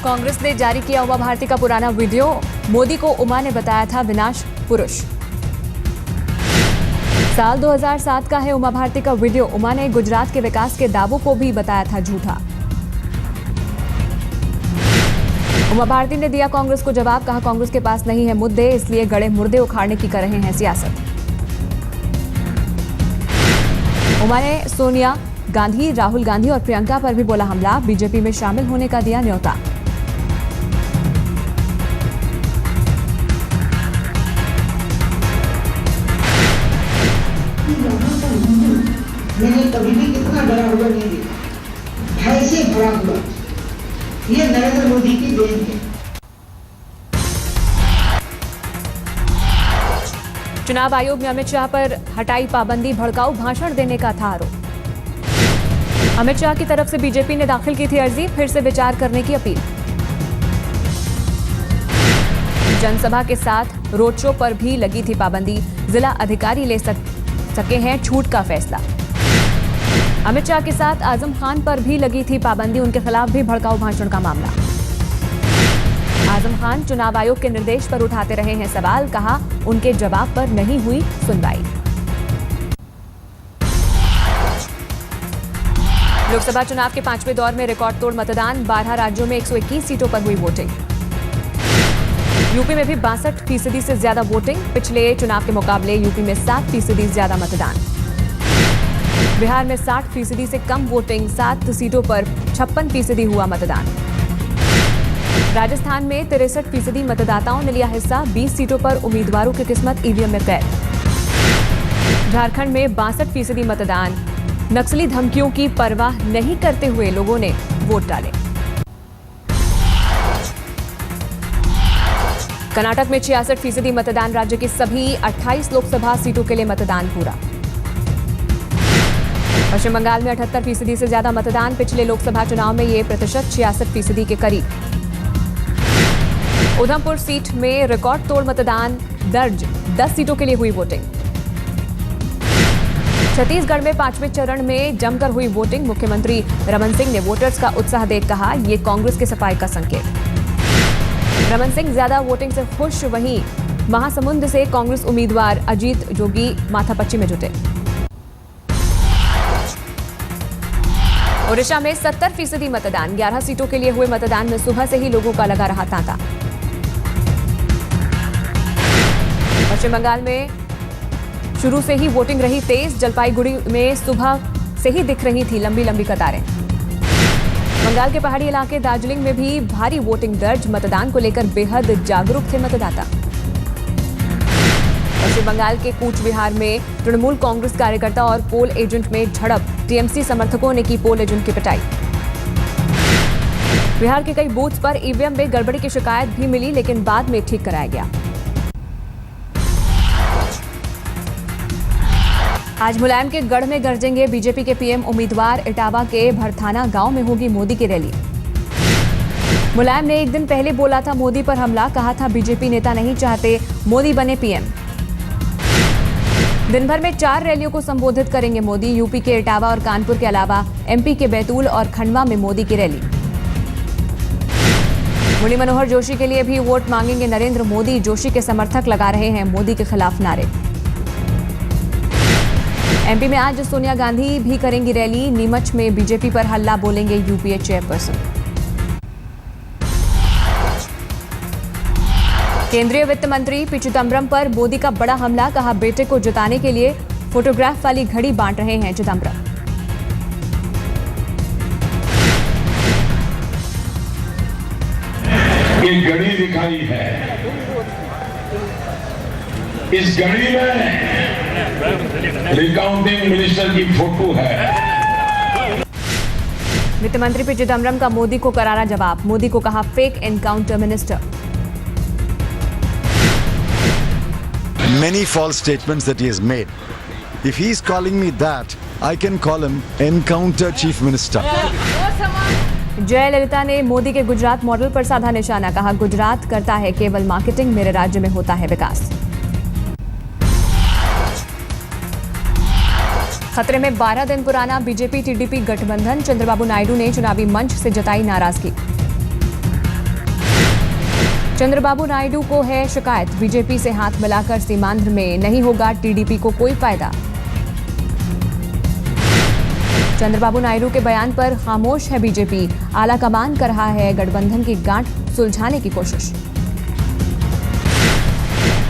कांग्रेस ने जारी किया उमा भारती का पुराना वीडियो। मोदी को उमा ने बताया था विनाश पुरुष। साल 2007 का है उमा भारती का वीडियो। उमा ने गुजरात के विकास के दावों को भी बताया था झूठा। उमा भारती ने दिया कांग्रेस को जवाब, कहा कांग्रेस के पास नहीं है मुद्दे, इसलिए गड़े मुर्दे उखाड़ने की कर रहे हैं सियासत। उमा ने सोनिया गांधी, राहुल गांधी और प्रियंका पर भी बोला हमला। बीजेपी में शामिल होने का दिया न्योता। मैंने कभी भी कितना डरा हुआ नहीं देखा, भय से भरा हुआ। ये नरेंद्र मोदी की देन है। चुनाव आयोग ने अमित शाह पर हटाई पाबंदी, भड़काऊ भाषण देने का था आरोप। अमित शाह की तरफ से बीजेपी ने दाखिल की थी अर्जी, फिर से विचार करने की अपील। जनसभा के साथ रोड शो पर भी लगी थी पाबंदी, जिला अधिकारी ले सके हैं छूट का फैसला। अमित शाह के साथ आजम खान पर भी लगी थी पाबंदी, उनके खिलाफ भी भड़काऊ भाषण का मामला। आजम खान चुनाव आयोग के निर्देश पर उठाते रहे हैं सवाल, कहा उनके जवाब पर नहीं हुई सुनवाई। लोकसभा चुनाव के 5वें दौर में रिकॉर्ड तोड़ मतदान, 12 राज्यों में 121 सीटों पर हुई वोटिंग। यूपी में भी 62% से ज्यादा वोटिंग, पिछले चुनाव के मुकाबले यूपी में 7% ज्यादा मतदान। बिहार में 60% से कम वोटिंग, 7 सीटों पर 56% हुआ मतदान। राजस्थान में 63% मतदाताओं ने लिया हिस्सा, 20 सीटों पर उम्मीदवारों की किस्मत ईवीएम में कैद। झारखंड में 62% मतदान, नक्सली धमकियों की परवाह नहीं करते हुए लोगों ने वोट डाले। कर्नाटक में 66% मतदान, राज्य की सभी 28 लोकसभा सीटों के लिए मतदान पूरा। पश्चिम बंगाल में 78% से ज्यादा मतदान, पिछले लोकसभा चुनाव में ये प्रतिशत 66% के करीब। उधमपुर सीट में रिकॉर्ड तोड़ मतदान दर्ज, 10 सीटों के लिए हुई वोटिंग। छत्तीसगढ़ में 5वें चरण में जमकर हुई वोटिंग, मुख्यमंत्री रमन सिंह ने वोटर्स का उत्साह देख कहा ये कांग्रेस के सफाई का संकेत। रमन सिंह ज्यादा वोटिंग से खुश, वहीं महासमुंद से कांग्रेस उम्मीदवार अजीत जोगी माथापच्ची में जुटे। ओडिशा में 70% मतदान, 11 सीटों के लिए हुए मतदान में सुबह से ही लोगों का लगा रहा तांता। पश्चिम बंगाल में शुरू से ही वोटिंग रही तेज, जलपाईगुड़ी में सुबह से ही दिख रही थी लंबी लंबी कतारें। बंगाल के पहाड़ी इलाके दार्जिलिंग में भी भारी वोटिंग दर्ज, मतदान को लेकर बेहद जागरूक थे मतदाता। पश्चिम बंगाल के कूच बिहार में तृणमूल कांग्रेस कार्यकर्ता और पोल एजेंट में झड़प, टीएमसी समर्थकों ने की पोल एजेंट की पिटाई। बिहार के कई बूथ्स पर ईवीएम में गड़बड़ी की शिकायत भी मिली, लेकिन बाद में ठीक कराया गया। आज मुलायम के गढ़ में गरजेंगे बीजेपी के पीएम उम्मीदवार। इटावा के भरथाना गांव में होगी मोदी की रैली। मुलायम ने एक दिन पहले बोला था मोदी पर हमला, कहा था बीजेपी नेता नहीं चाहते मोदी बने पीएम। दिन भर में 4 रैलियों को संबोधित करेंगे मोदी। यूपी के इटावा और कानपुर के अलावा एमपी के बैतूल और खंडवा में मोदी की रैली। मुरली मनोहर जोशी के लिए भी वोट मांगेंगे नरेंद्र मोदी। जोशी के समर्थक लगा रहे हैं मोदी के खिलाफ नारे। एमपी में आज सोनिया गांधी भी करेंगी रैली। नीमच में बीजेपी पर हल्ला बोलेंगे यूपीए चेयरपर्सन। केंद्रीय वित्त मंत्री पी चिदम्बरम पर मोदी का बड़ा हमला, कहा बेटे को जिताने के लिए फोटोग्राफ वाली घड़ी बांट रहे हैं चिदम्बरम। ये घड़ी दिखाई है, इस घड़ी में रिकाउंटिंग मिनिस्टर की फोटो है। वित्त मंत्री पी चिदम्बरम का मोदी को करारा जवाब, मोदी को कहा fake encounter minister. Many false statements that he has made. If he is calling me that, I can call him encounter chief minister. Jayalalithaa ने मोदी के गुजरात मॉडल पर साधा निशाना, कहा गुजरात करता है केवल मार्केटिंग, मेरे राज्य में होता है विकास। खतरे में 12 दिन पुराना बीजेपी टीडीपी गठबंधन, चंद्रबाबू नायडू ने चुनावी मंच से जताई नाराजगी। चंद्रबाबू नायडू को है शिकायत, बीजेपी से हाथ मिलाकर सीमांध्र में नहीं होगा टीडीपी को कोई फायदा। चंद्रबाबू नायडू के बयान पर खामोश है बीजेपी, आला कमान कर रहा है गठबंधन की गांठ सुलझाने की कोशिश।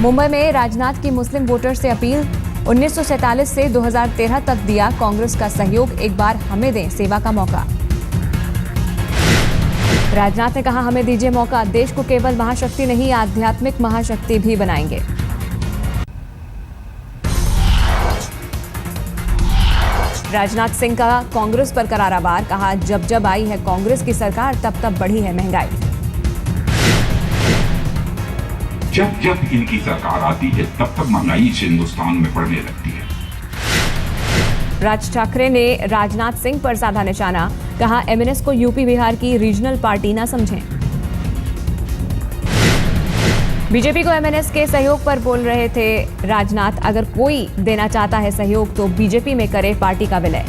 मुंबई में राजनाथ की मुस्लिम वोटर से अपील, 1947 से 2013 तक दिया कांग्रेस का सहयोग, एक बार हमें दें सेवा का मौका। राजनाथ ने कहा, हमें दीजिए मौका, देश को केवल महाशक्ति नहीं आध्यात्मिक महाशक्ति भी बनाएंगे। राजनाथ सिंह का कांग्रेस पर करारा वार, कहा जब जब आई है कांग्रेस की सरकार तब तब बढ़ी है महंगाई। जब जब इनकी सरकार आती है तब तब महंगाई इस हिंदुस्तान में बढ़ने लगती है। राज ठाकरे ने राजनाथ सिंह पर साधा निशाना, कहा एमएनएस को यूपी बिहार की रीजनल पार्टी ना समझें। बीजेपी को एमएनएस के सहयोग पर बोल रहे थे राजनाथ, अगर कोई देना चाहता है सहयोग तो बीजेपी में करे पार्टी का विलय।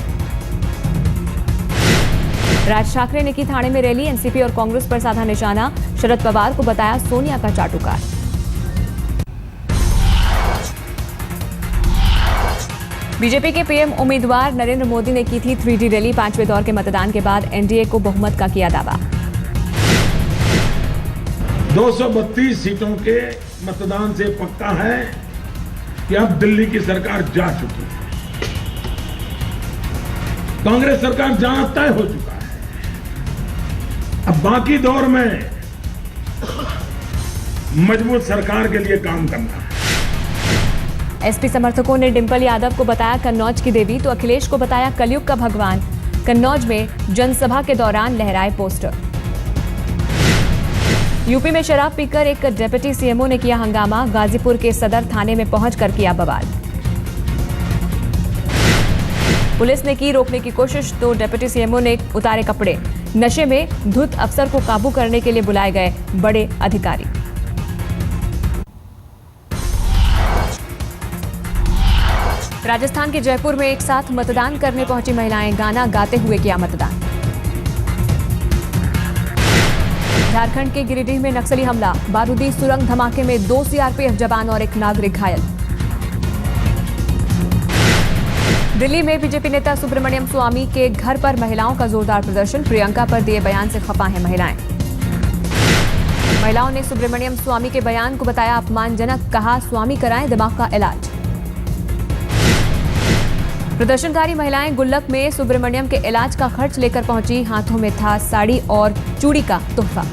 राज ठाकरे ने की थाने में रैली, एनसीपी और कांग्रेस पर साधा निशाना, शरद पवार को बताया सोनिया का चाटुकार। बीजेपी के पीएम उम्मीदवार नरेंद्र मोदी ने की थी 3D रैली, 5वें दौर के मतदान के बाद एनडीए को बहुमत का किया दावा। 232 सीटों के मतदान से पक्का है कि अब दिल्ली की सरकार जा चुकी है, कांग्रेस सरकार जाना तय हो चुका है। अब बाकी दौर में मजबूत सरकार के लिए काम करना है। एसपी समर्थकों ने डिंपल यादव को बताया कन्नौज की देवी, तो अखिलेश को बताया कलयुग का भगवान। कन्नौज में जनसभा के दौरान लहराए पोस्टर। यूपी में शराब पीकर एक डिप्टी सीएमओ ने किया हंगामा, गाजीपुर के सदर थाने में पहुंचकर किया बवाल। पुलिस ने की रोकने की कोशिश तो डिप्टी सीएमओ ने उतारे कपड़े। नशे में धुत अफसर को काबू करने के लिए बुलाए गए बड़े अधिकारी। राजस्थान के जयपुर में एक साथ मतदान करने पहुंची महिलाएं, गाना गाते हुए किया मतदान। झारखंड के गिरिडीह में नक्सली हमला, बारूदी सुरंग धमाके में 2 सीआरपीएफ जवान और एक नागरिक घायल। दिल्ली में बीजेपी नेता सुब्रमण्यम स्वामी के घर पर महिलाओं का जोरदार प्रदर्शन, प्रियंका पर दिए बयान से खफा हैं महिलाएं। महिलाओं ने सुब्रमण्यम स्वामी के बयान को बताया अपमानजनक, कहा स्वामी कराएं दिमाग का इलाज। प्रदर्शनकारी महिलाएं गुल्लक में सुब्रमण्यम के इलाज का खर्च लेकर पहुंची, हाथों में था साड़ी और चूड़ी का तोहफा।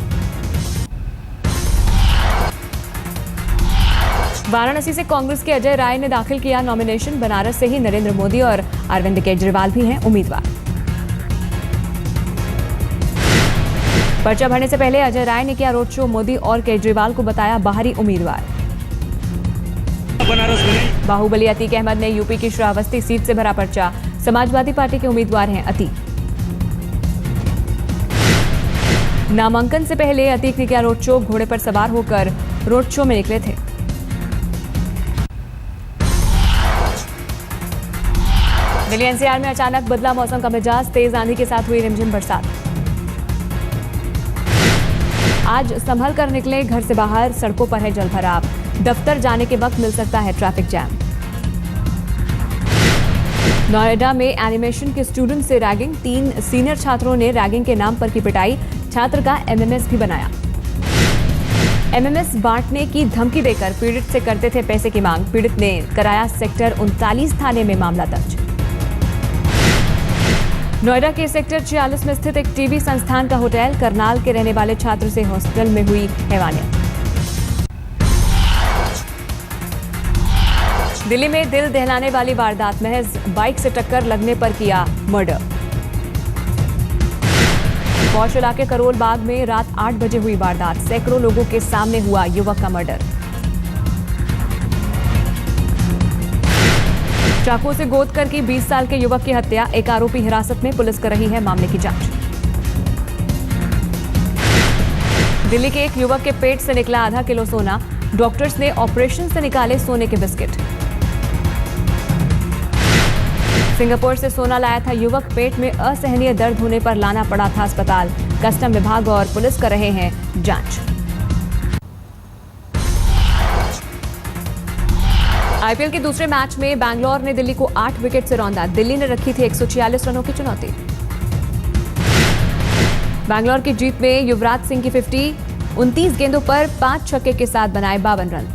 वाराणसी से कांग्रेस के अजय राय ने दाखिल किया नॉमिनेशन, बनारस से ही नरेंद्र मोदी और अरविंद केजरीवाल भी हैं उम्मीदवार। पर्चा भरने से पहले अजय राय ने किया रोड शो, मोदी और केजरीवाल को बताया बाहरी उम्मीदवार। बाहुबली अतीक अहमद ने यूपी की श्रावस्ती सीट से भरा पर्चा, समाजवादी पार्टी के उम्मीदवार हैं अतीक। नामांकन से पहले अतीक ने किया रोड शो, घोड़े पर सवार होकर रोड शो में निकले थे। दिल्ली एनसीआर में अचानक बदला मौसम का मिजाज, तेज आंधी के साथ हुई रिमझिम बरसात। आज संभल कर निकले घर से बाहर, सड़कों पर है जलभराव, दफ्तर जाने के वक्त मिल सकता है ट्रैफिक जैम। नोएडा में एनिमेशन के स्टूडेंट से रैगिंग, 3 सीनियर छात्रों ने रैगिंग के नाम पर की पिटाई, छात्र का एमएमएस भी बनाया। एमएमएस बांटने की धमकी देकर पीड़ित से करते थे पैसे की मांग, पीड़ित ने कराया सेक्टर 39 थाने में मामला दर्ज। नोएडा के सेक्टर 46 में स्थित एक टीबी संस्थान का होटल, करनाल के रहने वाले छात्र से हॉस्टल में हुई हैवानियत। दिल्ली में दिल दहलाने वाली वारदात, महज बाइक से टक्कर लगने पर किया मर्डर। पौष इलाके करोल बाग में रात 8 बजे हुई वारदात, सैकड़ों लोगों के सामने हुआ युवक का मर्डर। चाकू से गोद कर की 20 साल के युवक की हत्या, एक आरोपी हिरासत में, पुलिस कर रही है मामले की जांच। दिल्ली के एक युवक के पेट से निकला आधा किलो सोना, डॉक्टर्स ने ऑपरेशन से निकाले सोने के बिस्किट। सिंगापुर से सोना लाया था युवक, पेट में असहनीय दर्द होने पर लाना पड़ा था अस्पताल। कस्टम विभाग और पुलिस कर रहे हैं जांच। आईपीएल के दूसरे मैच में बैंगलोर ने दिल्ली को 8 विकेट से रौंदा। दिल्ली ने रखी थी 146 रनों की चुनौती। बैंगलोर की जीत में युवराज सिंह की 50, 29 गेंदों पर 5 छक्के के साथ बनाए 52 रन।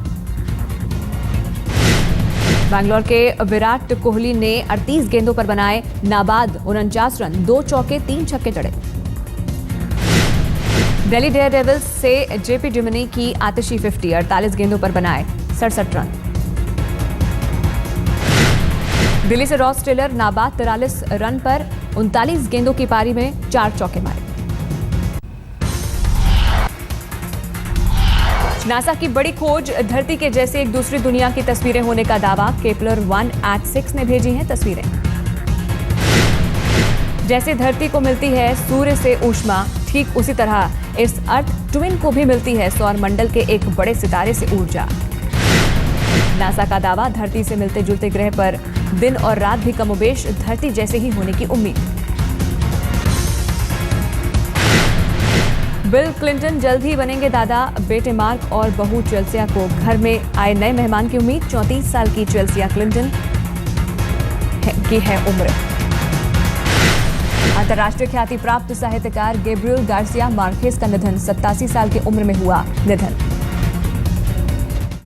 बैंगलोर के विराट कोहली ने 38 गेंदों पर बनाए नाबाद 49 रन, 2 चौके 3 छक्के जड़े। दिल्ली डेयरडेविल्स से जेपी डिमनी की आतिशी 50, 48 गेंदों पर बनाए 67 रन। दिल्ली से रॉस टेलर नाबाद 43 रन पर 39 गेंदों की पारी में 4 चौके मारे। नासा की बड़ी खोज, धरती के जैसे एक दूसरी दुनिया की तस्वीरें होने का दावा। केपलर 1-6 ने भेजी हैं तस्वीरें। जैसे धरती को मिलती है सूर्य से ऊष्मा, ठीक उसी तरह इस अर्थ ट्विन को भी मिलती है सौर मंडल के एक बड़े सितारे से ऊर्जा। नासा का दावा, धरती से मिलते जुलते ग्रह पर दिन और रात भी कमोबेश धरती जैसे ही होने की उम्मीद। बिल क्लिंटन जल्द ही बनेंगे दादा। बेटे मार्क और बहू चेल्सिया को घर में आए नए मेहमान की उम्मीद। 34 साल की चेल्सिया क्लिंटन की है उम्र। अंतर्राष्ट्रीय ख्याति प्राप्त साहित्यकार गैब्रियल गार्सिया मार्केस का निधन। 87 साल की उम्र में हुआ निधन।